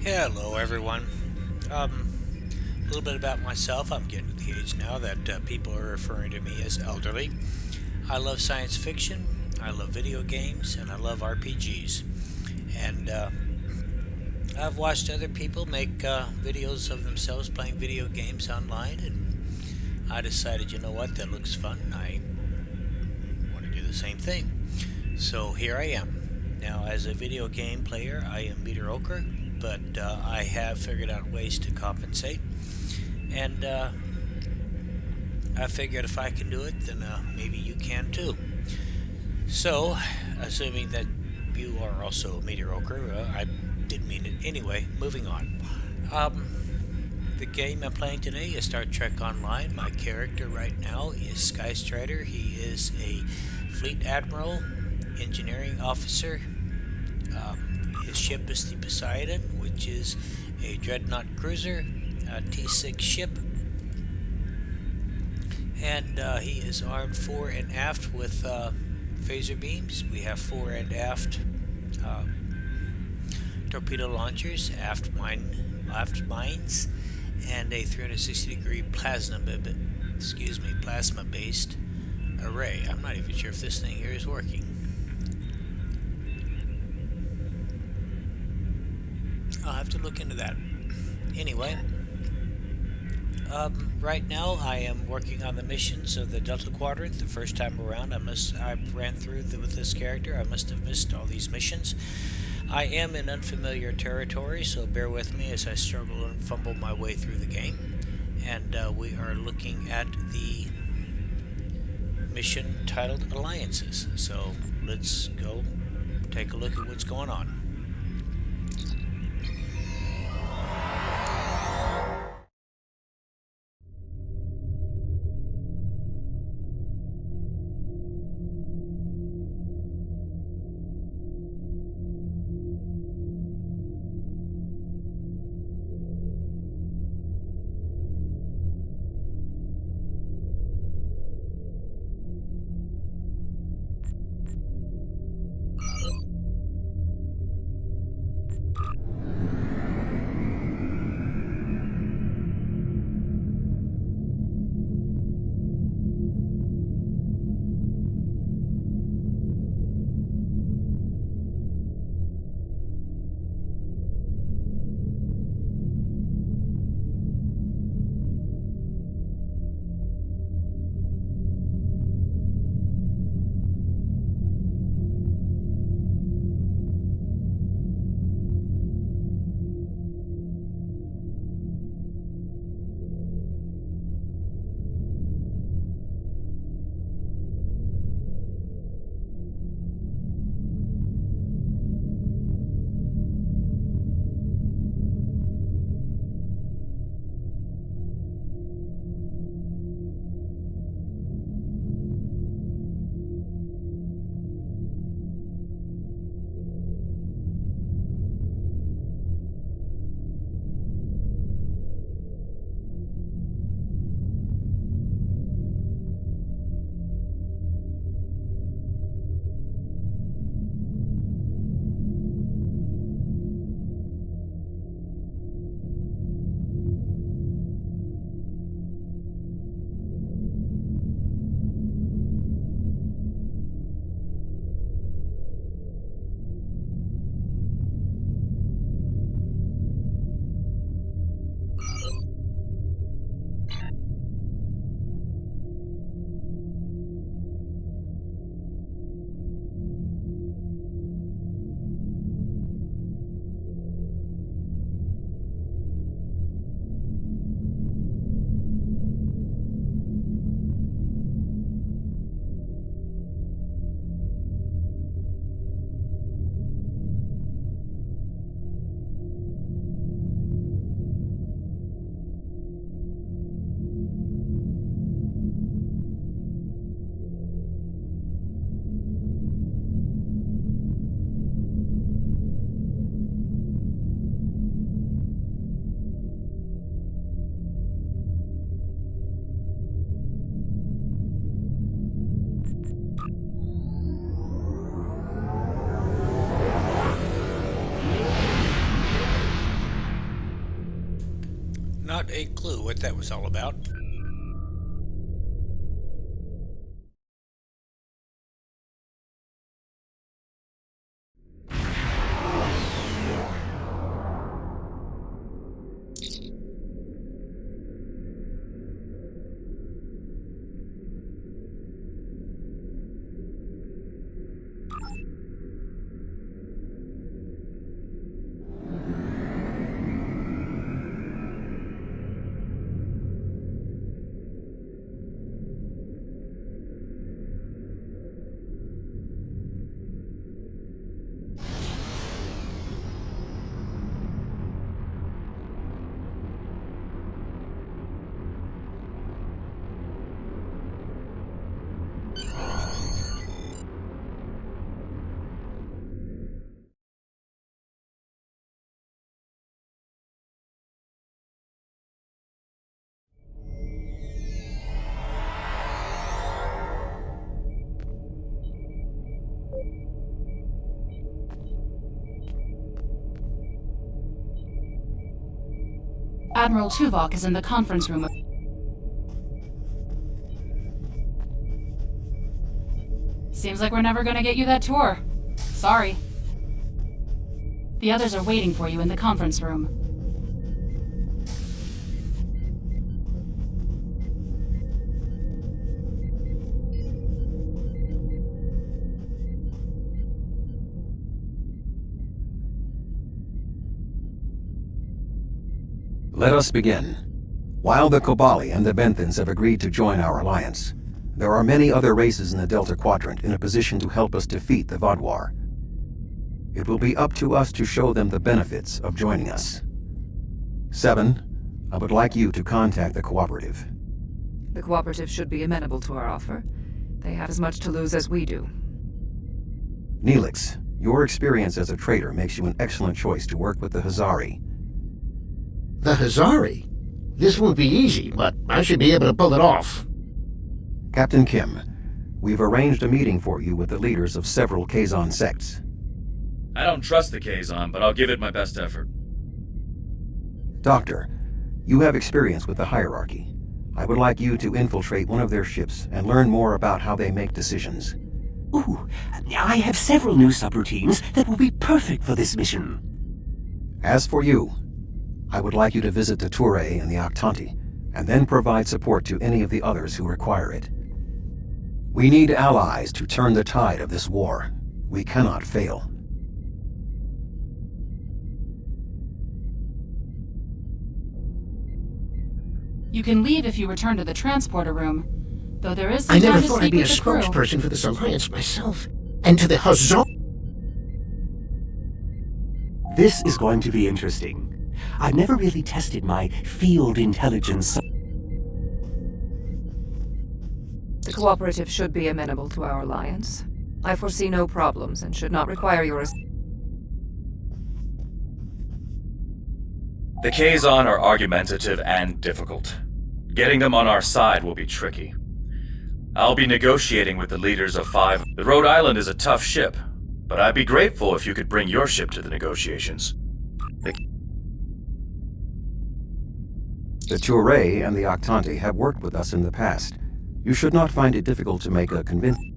Hello, everyone. A little bit about myself. I'm getting to the age now that people are referring to me as elderly. I love science fiction, I love video games, and I love RPGs. And I've watched other people make videos of themselves playing video games online, and I decided, you know what, that looks fun. I want to do the same thing. So here I am. Now, as a video game player, I am mediocre, but I have figured out ways to compensate. And I figured if I can do it, then maybe you can too. So, assuming that you are also mediocre, I didn't mean it. Anyway, moving on. Um, the game I'm playing today is Star Trek Online. My character right now is Skystryder. He is a fleet admiral, engineering officer. His ship is the Poseidon, which is a dreadnought cruiser, a T6 ship, and he is armed fore and aft with phaser beams. We have fore and aft uh, torpedo launchers, aft mines, and a 360-degree plasma-based array. I'm not even sure if this thing here is working. I'll have to look into that. Anyway, right now I am working on the missions of the Delta Quadrant. The first time around, I ran through with this character. I must have missed all these missions. I am in unfamiliar territory, so bear with me as I struggle and fumble my way through the game. And we are looking at the mission titled Alliances. So let's go take a look at what's going on. Not a clue what that was all about. Admiral Tuvok is in the conference room. Seems like we're never gonna get you that tour. Sorry. The others are waiting for you in the conference room. Let us begin. While the Kobali and the Benthans have agreed to join our alliance, there are many other races in the Delta Quadrant in a position to help us defeat the Vaadwaur. It will be up to us to show them the benefits of joining us. 7, I would like you to contact the Cooperative. The Cooperative should be amenable to our offer. They have as much to lose as we do. Neelix, your experience as a trader makes you an excellent choice to work with the Hazari. The Hazari? This won't be easy, but I should be able to pull it off. Captain Kim, we've arranged a meeting for you with the leaders of several Kazon sects. I don't trust the Kazon, but I'll give it my best effort. Doctor, you have experience with the hierarchy. I would like you to infiltrate one of their ships and learn more about how they make decisions. Ooh, I have several new subroutines that will be perfect for this mission. As for you, I would like you to visit the Toure and the Octanti, and then provide support to any of the others who require it. We need allies to turn the tide of this war. We cannot fail. You can leave if you return to the transporter room, though there is some I never time to thought I'd speak be a with the crew. spokesperson for this alliance myself. And to the Hazari. This is going to be interesting. I've never really tested my field intelligence. The Cooperative should be amenable to our alliance. I foresee no problems and should not require your The Kazon are argumentative and difficult. Getting them on our side will be tricky. I'll be negotiating with the leaders of 5. The Rhode Island is a tough ship, but I'd be grateful if you could bring your ship to the negotiations. The Toure and the Octanti have worked with us in the past. You should not find it difficult to make a convincing...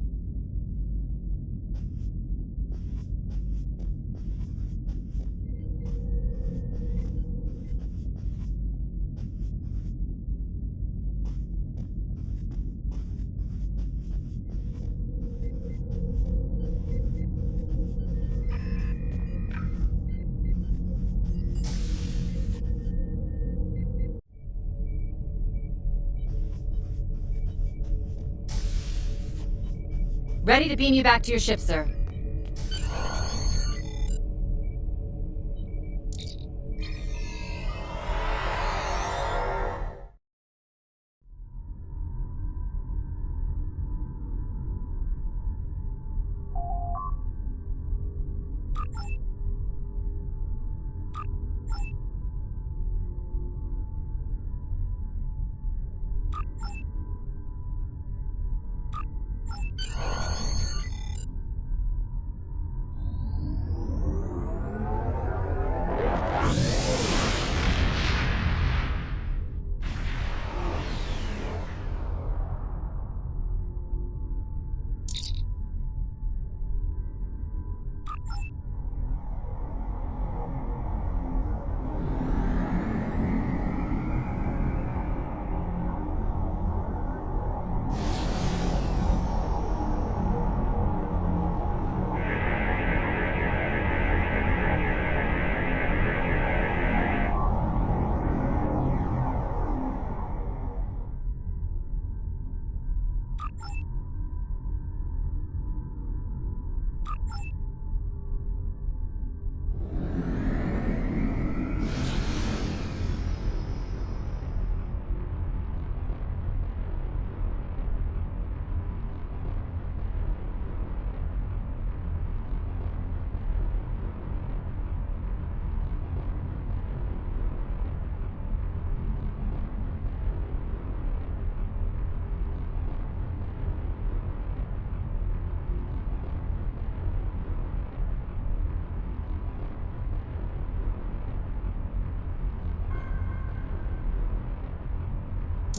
Ready to beam you back to your ship, sir.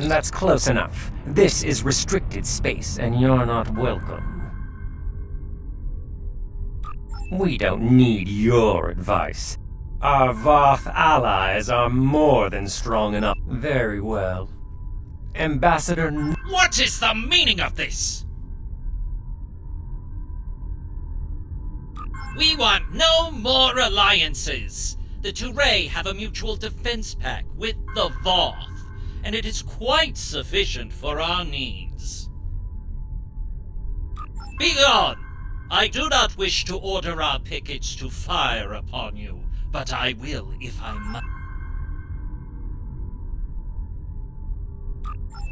That's close enough. This is restricted space, and you're not welcome. We don't need your advice. Our Voth allies are more than strong enough. Very well. Ambassador... What is the meaning of this? We want no more alliances. The Touré have a mutual defense pact with the Voth, and it is quite sufficient for our needs. Begone! I do not wish to order our pickets to fire upon you, but I will if I must.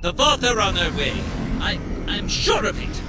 The Voth are on their way. I'm sure of it.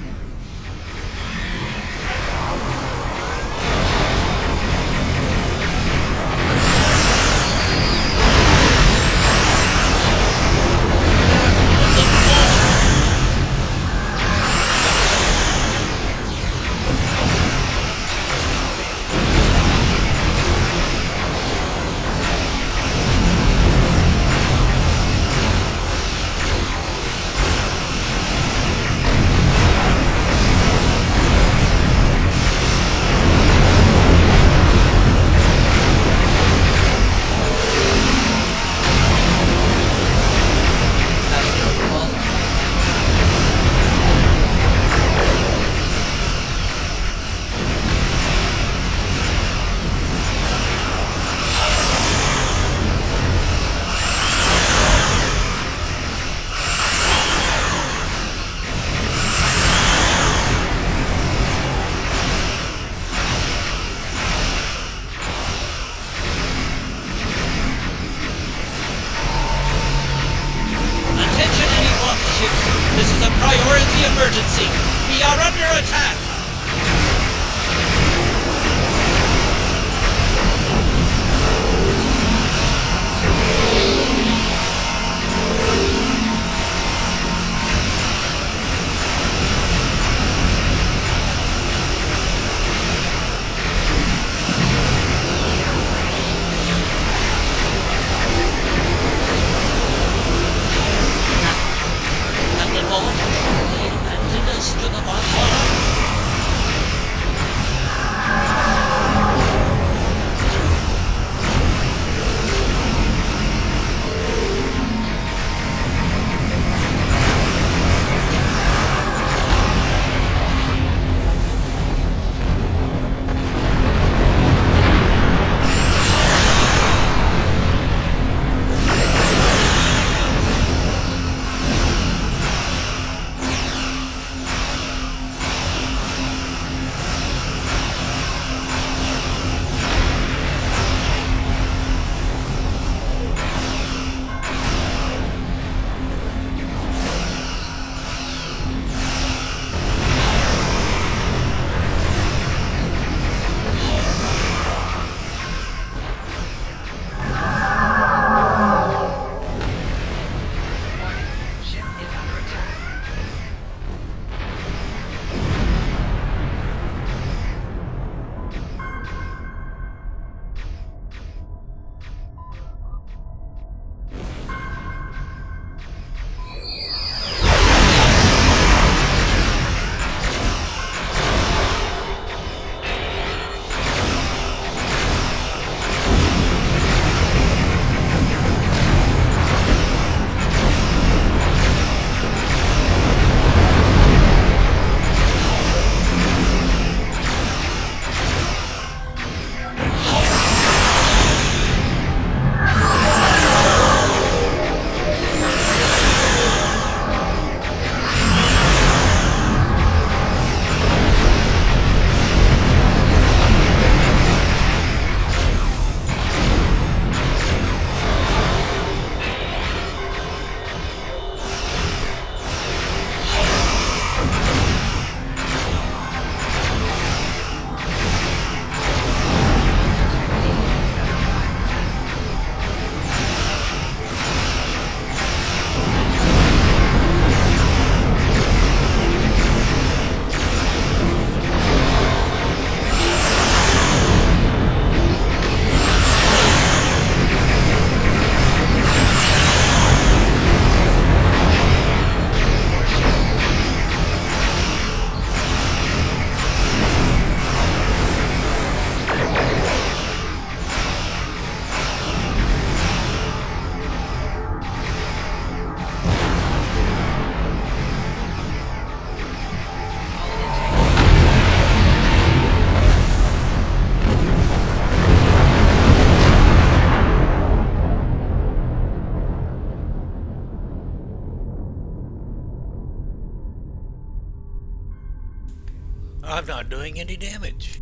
doing any damage.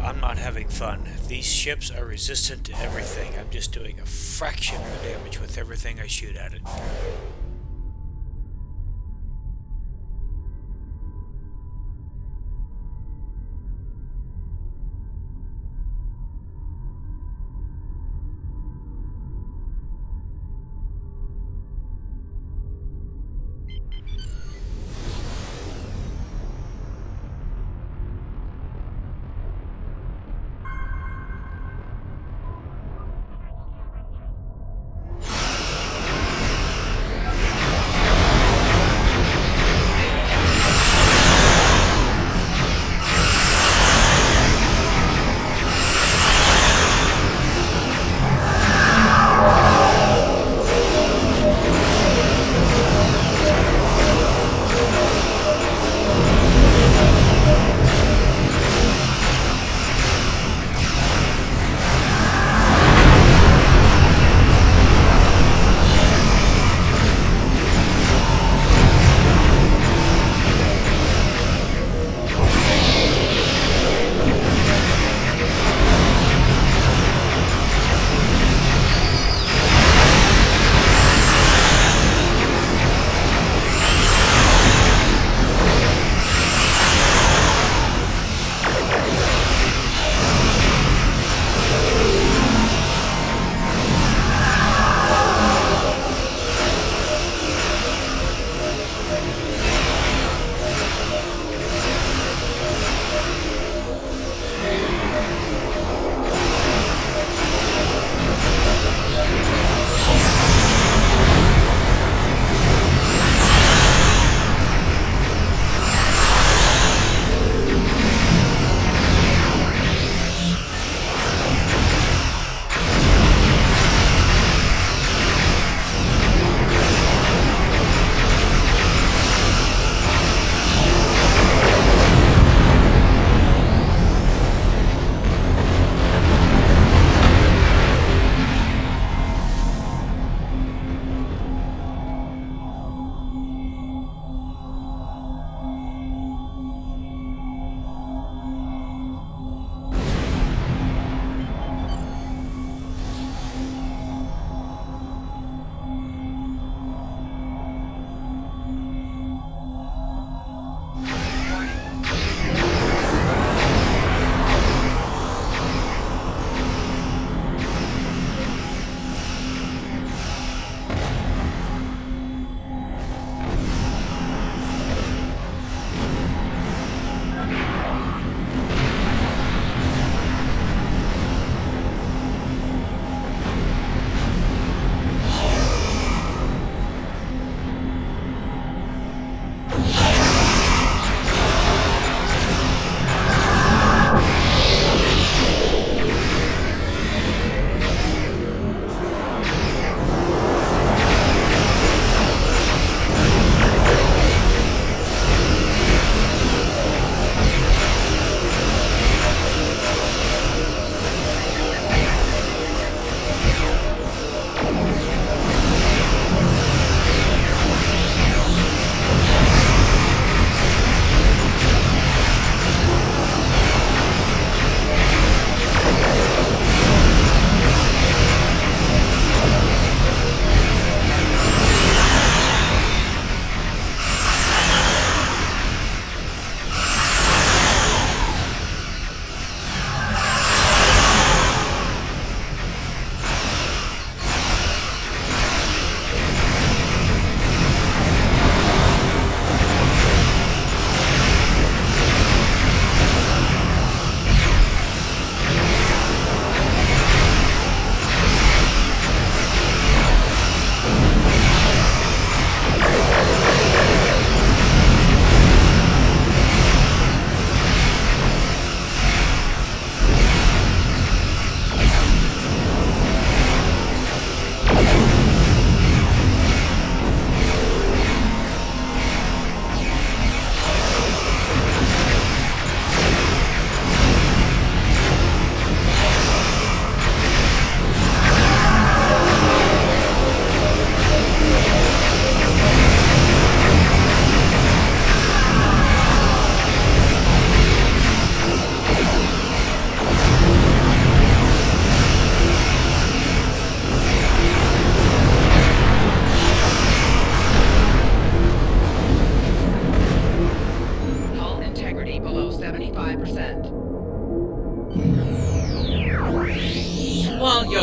I'm not having fun. These ships are resistant to everything. I'm just doing a fraction of the damage with everything I shoot at it.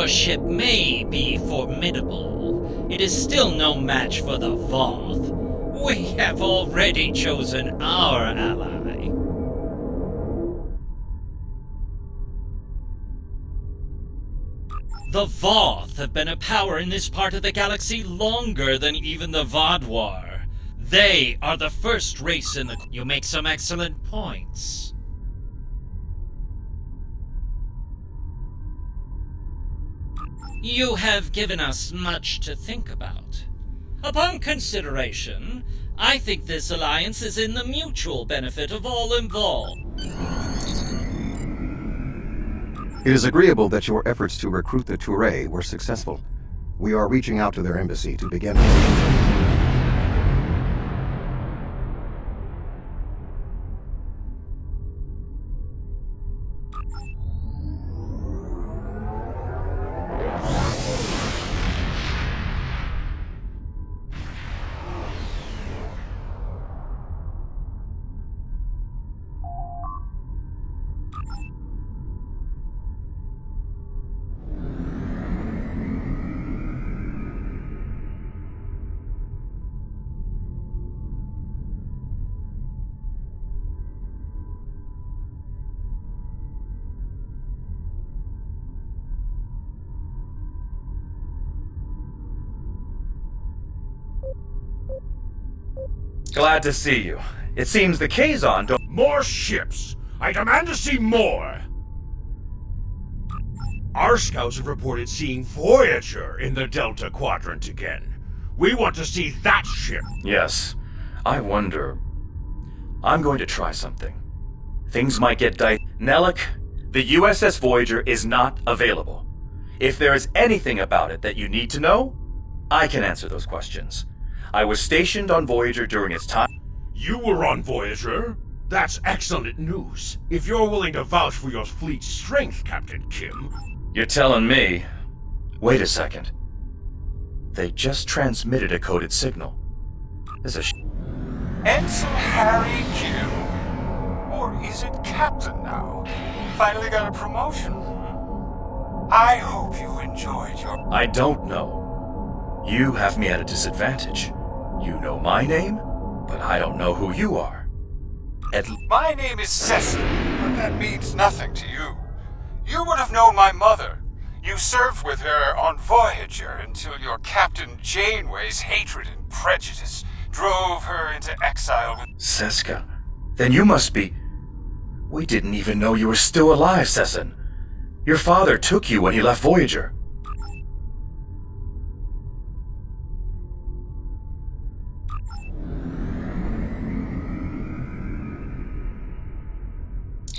ship may be formidable, it is still no match for the Voth. We have already chosen our ally. The Voth have been a power in this part of the galaxy longer than even the Vaadwaur. They are the first race in the... You make some excellent points. You have given us much to think about. Upon consideration, I think this alliance is in the mutual benefit of all involved. It is agreeable that your efforts to recruit the Touré were successful. We are reaching out to their embassy to begin. Glad to see you. It seems the Kazon don't... More ships! I demand to see more! Our scouts have reported seeing Voyager in the Delta Quadrant again. We want to see that ship! Yes. I wonder... I'm going to try something. Things might get dicey. Nellic, the USS Voyager is not available. If there is anything about it that you need to know, I can answer those questions. I was stationed on Voyager during its time. You were on Voyager? That's excellent news. If you're willing to vouch for your fleet's strength, Captain Kim. You're telling me... Wait a second. They just transmitted a coded signal. There's a Ensign Harry Kim? Or is it Captain now? Finally got a promotion. I hope you enjoyed your... I don't know. You have me at a disadvantage. You know my name, but I don't know who you are. My name is Cecil, but that means nothing to you. You would have known my mother. You served with her on Voyager until your Captain Janeway's hatred and prejudice drove her into exile. Seska. Then you must be... We didn't even know you were still alive, Cecil. Your father took you when he left Voyager.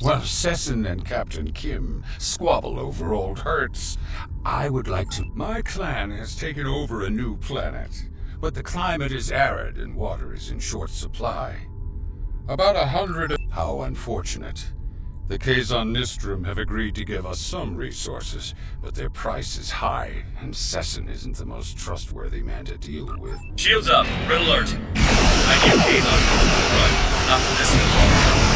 While Sesson and Captain Kim squabble over old hurts, I would like to... My clan has taken over a new planet, but the climate is arid and water is in short supply. About 100... How unfortunate. The Kazon Nistrum have agreed to give us some resources, but their price is high, and Sesson isn't the most trustworthy man to deal with. Shields up. Red alert. I need Kazon. Run. Not for this long.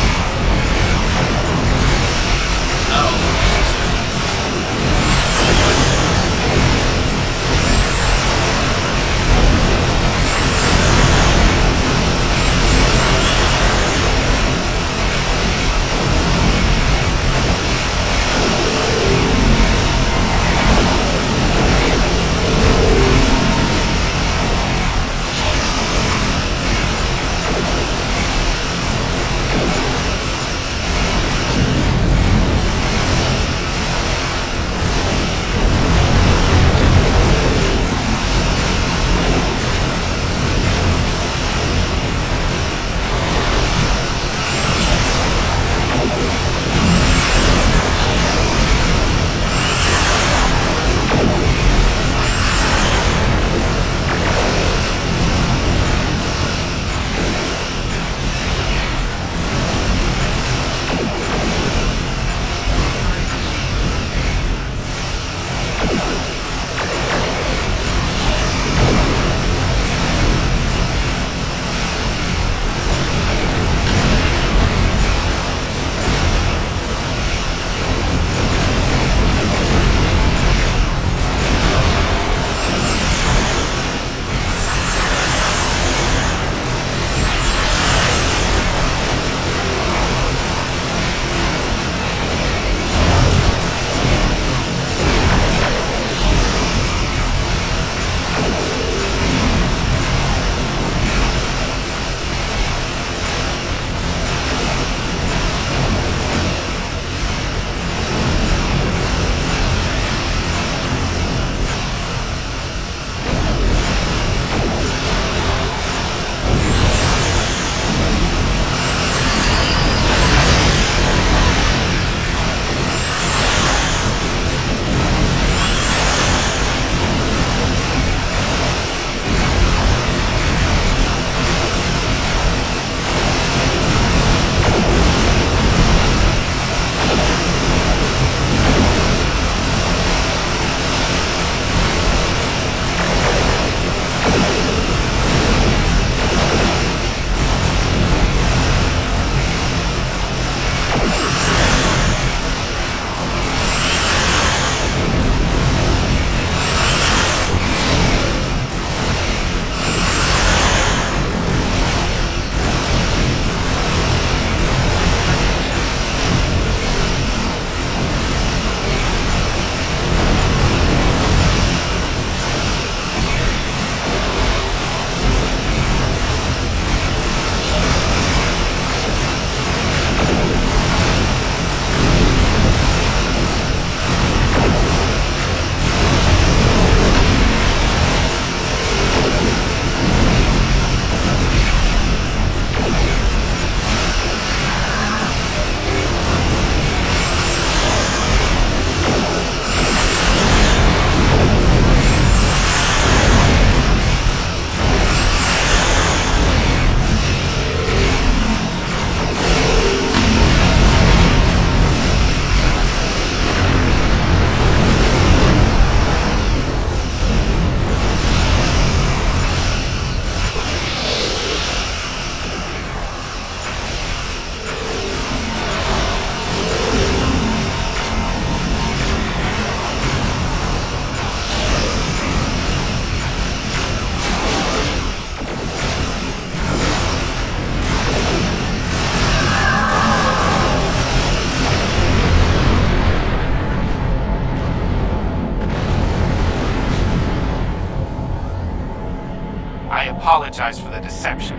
deception.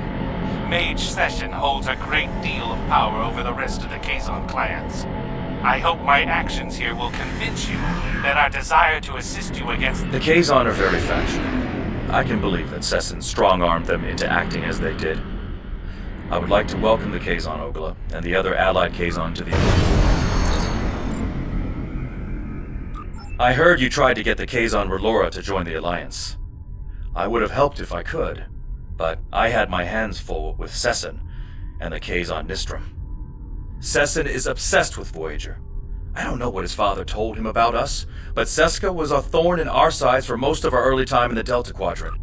Mage Session holds a great deal of power over the rest of the Kazon clans. I hope my actions here will convince you that our desire to assist you against The Kazon are very factional. I can believe that Sesson strong-armed them into acting as they did. I would like to welcome the Kazon Ogla and the other allied Kazon to the... I heard you tried to get the Kazon Relora to join the Alliance. I would have helped if I could, but I had my hands full with Sesson and the Kazon Nistrum. Sesson is obsessed with Voyager. I don't know what his father told him about us, but Seska was a thorn in our sides for most of our early time in the Delta Quadrant.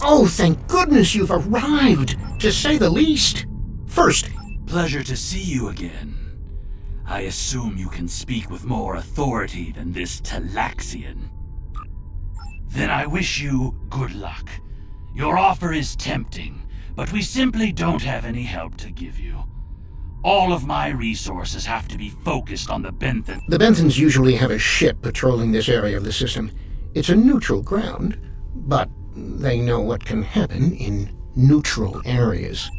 Oh, thank goodness you've arrived, to say the least. First, pleasure to see you again. I assume you can speak with more authority than this Talaxian. Then I wish you good luck. Your offer is tempting, but we simply don't have any help to give you. All of my resources have to be focused on the Benthans. The Benthans usually have a ship patrolling this area of the system. It's a neutral ground, but they know what can happen in neutral areas.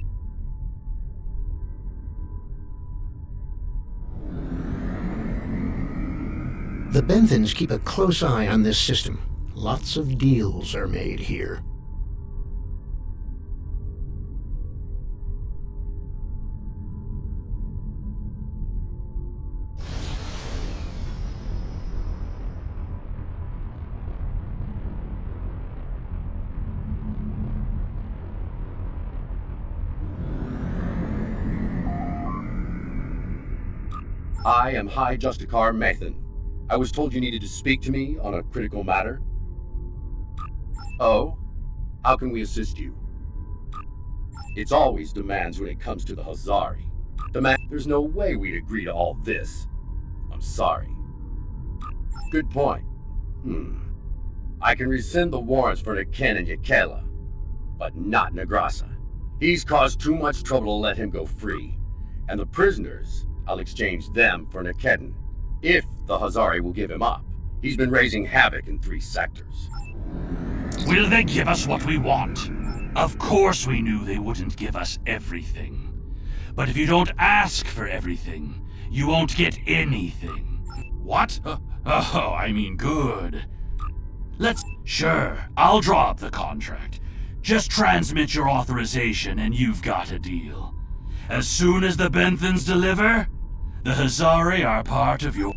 The Benthans keep a close eye on this system. Lots of deals are made here. I am High Justicar Mathan. I was told you needed to speak to me on a critical matter. Oh? How can we assist you? It's always demands when it comes to the Hazari. There's no way we'd agree to all this. I'm sorry. Good point. I can rescind the warrants for Niken and Yakela, but not Negrasa. He's caused too much trouble to let him go free. And the prisoners, I'll exchange them for Nikedon, if the Hazari will give him up. He's been raising havoc in 3 sectors. Will they give us what we want? Of course we knew they wouldn't give us everything. But if you don't ask for everything, you won't get anything. What? Oh, I mean good. Sure, I'll draw up the contract. Just transmit your authorization and you've got a deal. As soon as the Benthans deliver, the Hazari are part of your...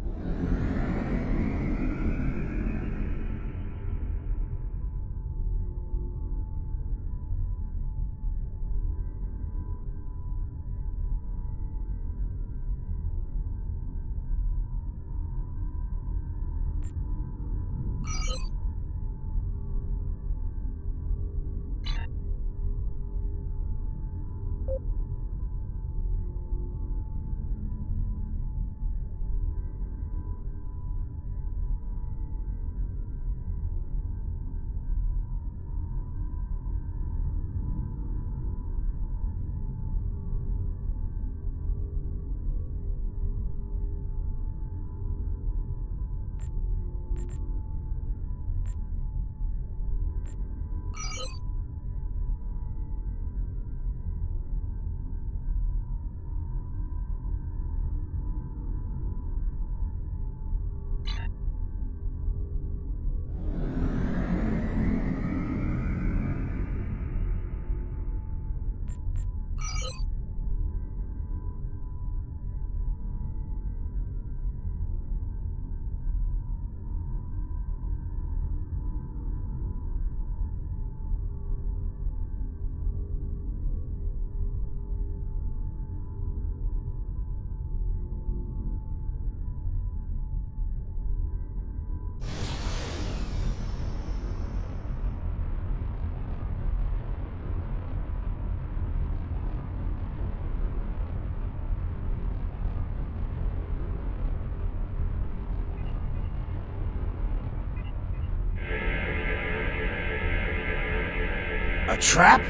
A trap?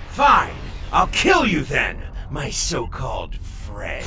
Fine. I'll kill you then, my so-called friends.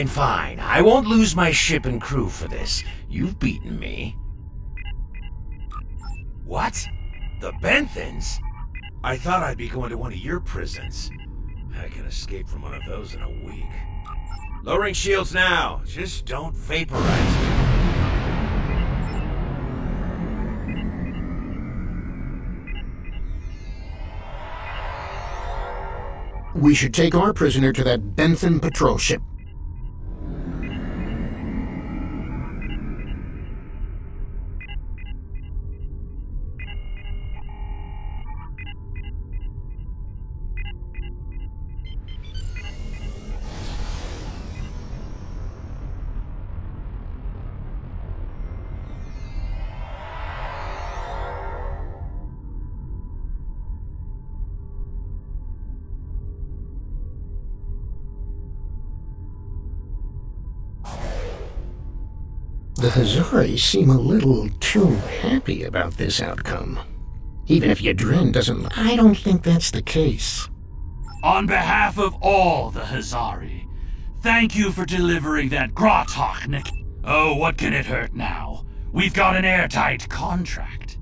Fine. I won't lose my ship and crew for this. You've beaten me. What? The Benthans? I thought I'd be going to one of your prisons. I can escape from one of those in a week. Lowering shields now. Just don't vaporize me. We should take our prisoner to that Benthan patrol ship. The Hazari seem a little too happy about this outcome. Even if Yadren doesn't... I don't think that's the case. On behalf of all the Hazari, thank you for delivering that Grotok, Nick. Oh, what can it hurt now? We've got an airtight contract.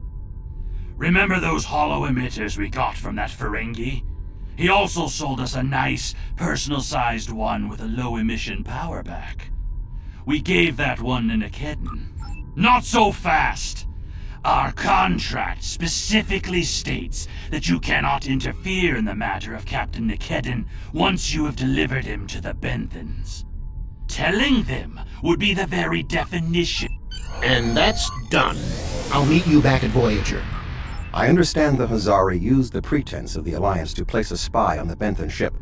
Remember those hollow emitters we got from that Ferengi? He also sold us a nice, personal-sized one with a low-emission power pack. We gave that one to Nikedon. Not so fast! Our contract specifically states that you cannot interfere in the matter of Captain Nikedon once you have delivered him to the Benthans. Telling them would be the very definition. And that's done. I'll meet you back at Voyager. I understand the Hazari used the pretense of the Alliance to place a spy on the Benthan ship,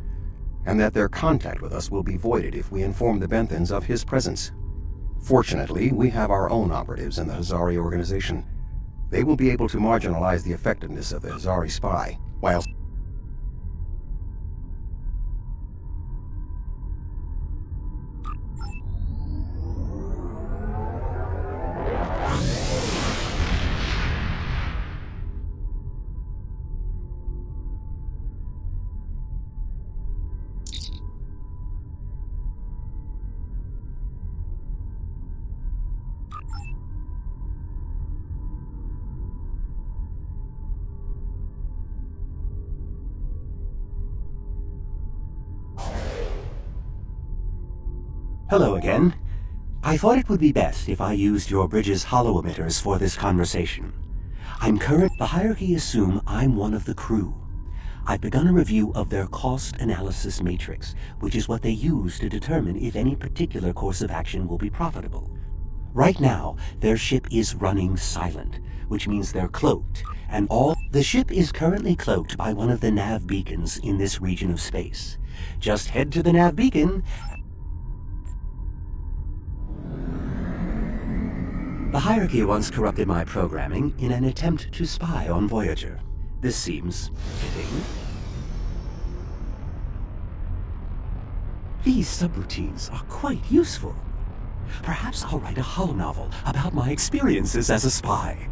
and that their contact with us will be voided if we inform the Benthans of his presence. Fortunately, we have our own operatives in the Hazari organization. They will be able to marginalize the effectiveness of the Hazari spy, while... Hello again. I thought it would be best if I used your bridge's hollow emitters for this conversation. The hierarchy assume I'm one of the crew. I've begun a review of their cost analysis matrix, which is what they use to determine if any particular course of action will be profitable. Right now, their ship is running silent, which means they're cloaked, and the ship is currently cloaked by one of the nav beacons in this region of space. Just head to the nav beacon. The hierarchy once corrupted my programming in an attempt to spy on Voyager. This seems fitting. These subroutines are quite useful. Perhaps I'll write a holonovel about my experiences as a spy.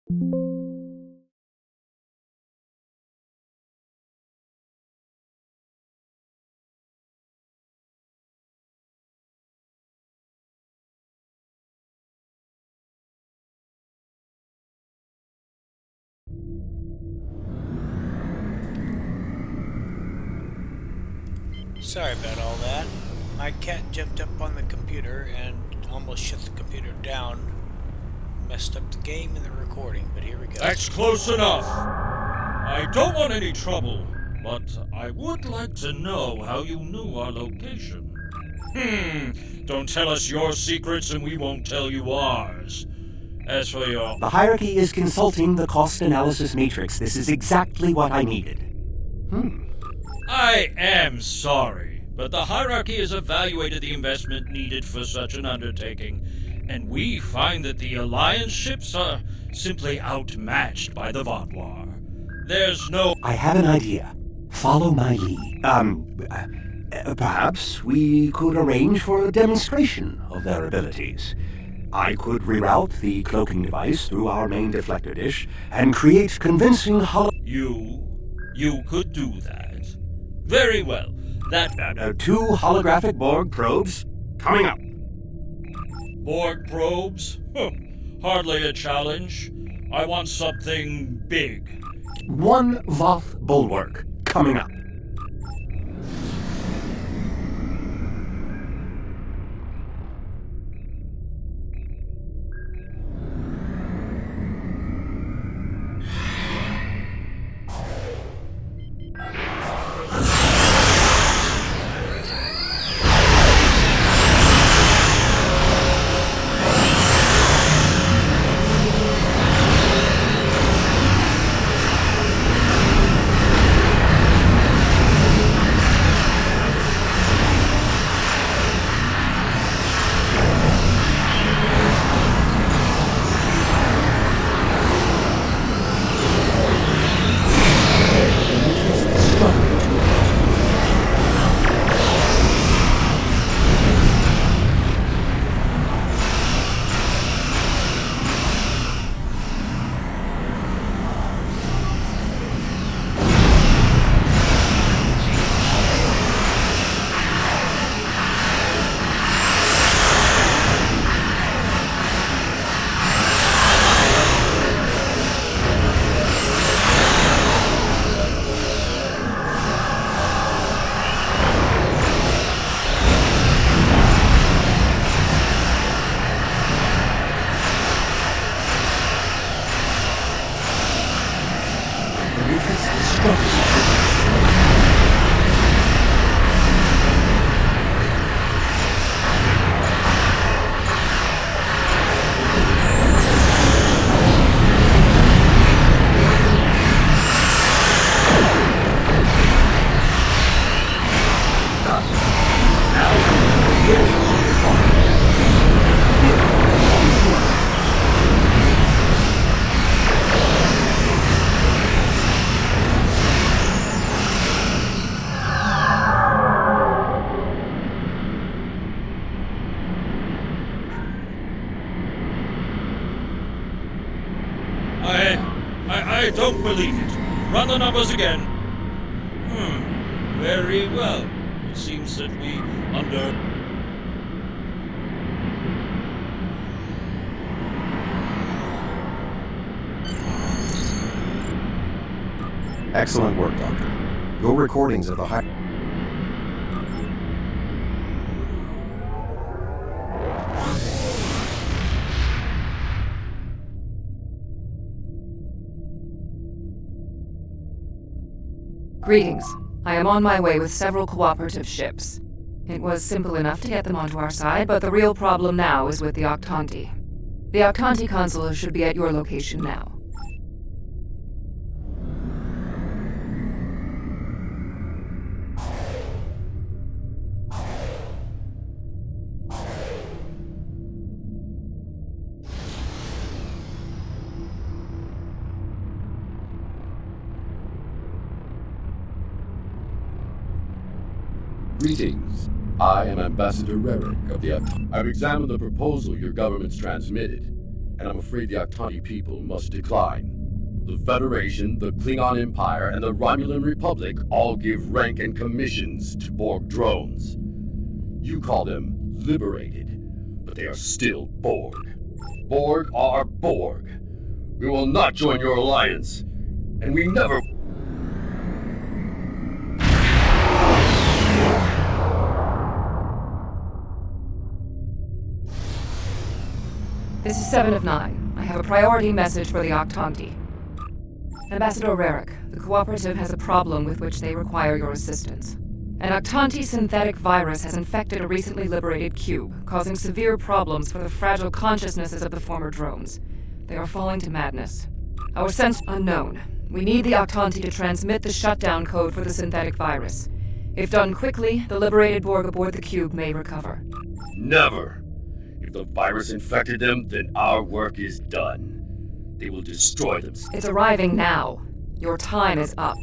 Sorry about all that. My cat jumped up on the computer and almost shut the computer down. Messed up the game and the recording, but here we go. That's close enough. I don't want any trouble, but I would like to know how you knew our location. Don't tell us your secrets and we won't tell you ours. As for your... The hierarchy is consulting the cost analysis matrix. This is exactly what I needed. I am sorry, but the hierarchy has evaluated the investment needed for such an undertaking, and we find that the Alliance ships are simply outmatched by the Vaadwaur. There's no... I have an idea. Follow my lead. Perhaps we could arrange for a demonstration of their abilities. I could reroute the cloaking device through our main deflector dish and create convincing You could do that. Very well. That... 2 holographic Borg probes coming up. Borg probes? Hardly a challenge. I want something big. 1 Voth bulwark coming up. I don't believe it. Run the numbers again. Very well. It seems that we Excellent work, Doctor. Your recordings of the high... Greetings. I am on my way with several cooperative ships. It was simple enough to get them onto our side, but the real problem now is with the Octanti. The Octanti console should be at your location now. Greetings. I am Ambassador Rerick of the I've examined the proposal your government's transmitted. and I'm afraid the Octanti people must decline. The Federation, the Klingon Empire, and the Romulan Republic all give rank and commissions to Borg drones. You call them liberated, but they are still Borg. Borg are Borg. We will not join your alliance, and we never... This is 7 of 9. I have a priority message for the Octanti. Ambassador Rarick, the Cooperative has a problem with which they require your assistance. An Octanti synthetic virus has infected a recently liberated cube, causing severe problems for the fragile consciousnesses of the former drones. They are falling to madness. Our sense unknown. We need the Octanti to transmit the shutdown code for the synthetic virus. If done quickly, the liberated Borg aboard the cube may recover. Never! If the virus infected them, then our work is done. They will destroy them. It's arriving now. Your time is up.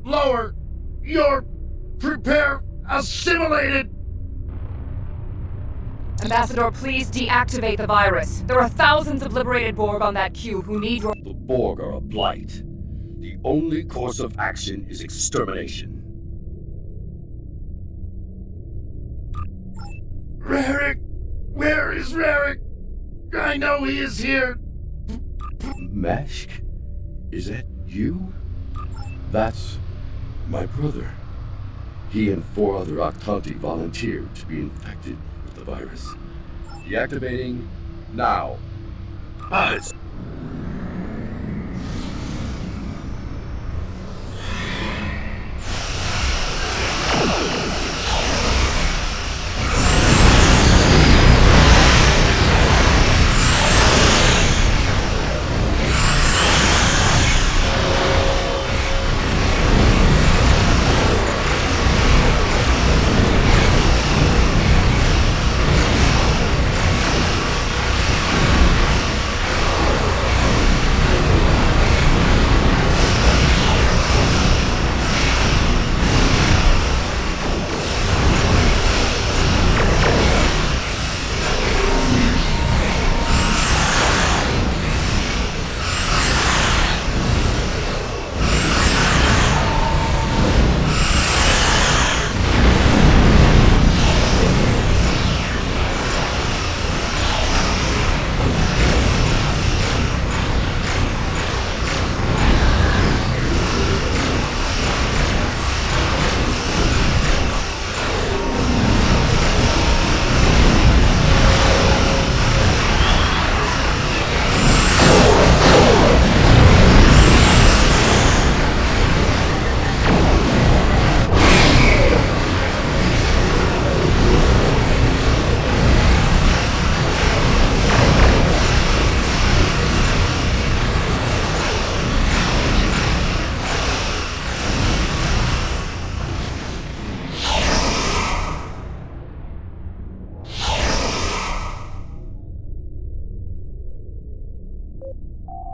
Lower! You're... prepare... assimilated! Ambassador, please deactivate the virus. There are thousands of liberated Borg on that cube who need your... The Borg are a blight. The only course of action is extermination. Rarick! Where is Rarick? I know he is here! Meshk? Is that you? That's my brother. He and 4 other Octanti volunteered to be infected with the virus. Deactivating now. It's...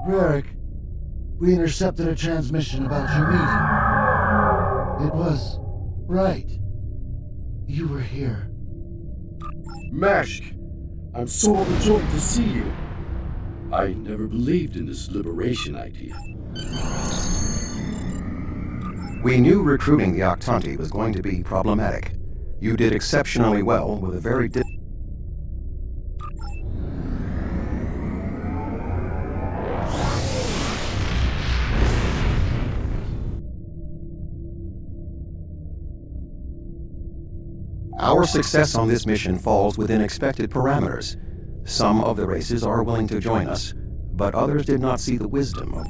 Rarick, we intercepted a transmission about your meeting. It was right. You were here. Meshk! I'm so overjoyed to see you. I never believed in this liberation idea. We knew recruiting the Octanti was going to be problematic. You did exceptionally well with a very Our success on this mission falls within expected parameters. Some of the races are willing to join us, but others did not see the wisdom of...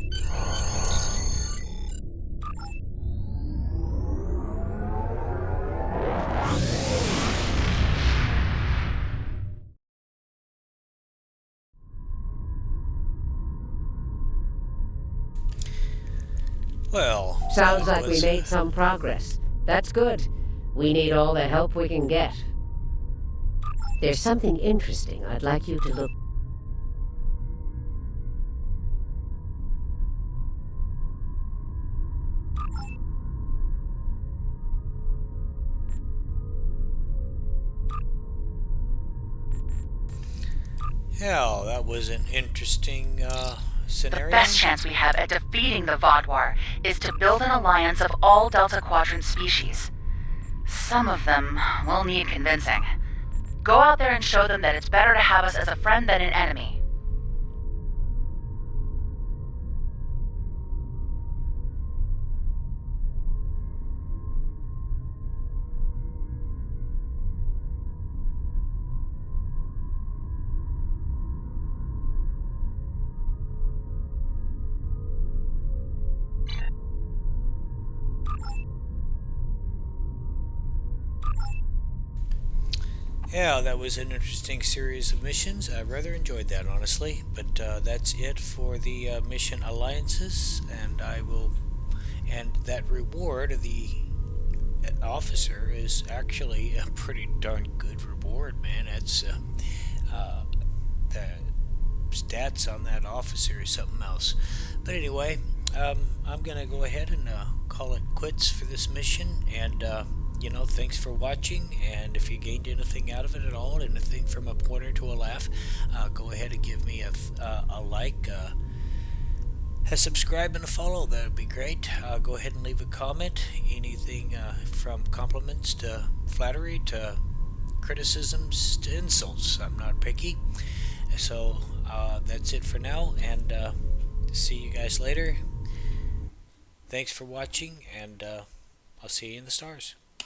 Well... Sounds like we made some progress. That's good. We need all the help we can get. There's something interesting I'd like you to look... Hell, that was an interesting The scenario. best chance we have at defeating the Vaadwaur is to build an alliance of all Delta Quadrant species. Some of them will need convincing. Go out there and show them that it's better to have us as a friend than an enemy. Yeah, that was an interesting series of missions. I rather enjoyed that, honestly. But that's it for the mission alliances, and I will. And that reward of the officer is actually a pretty darn good reward, man. That's the stats on that officer is something else. But anyway, I'm gonna go ahead and call it quits for this mission, and thanks for watching. And if you gained anything out of it at all, anything from a pointer to a laugh, go ahead and give me a like, a subscribe, and a follow. That would be great. Go ahead and leave a comment. Anything from compliments to flattery to criticisms to insults. I'm not picky. So that's it for now, and see you guys later. Thanks for watching, and I'll see you in the stars.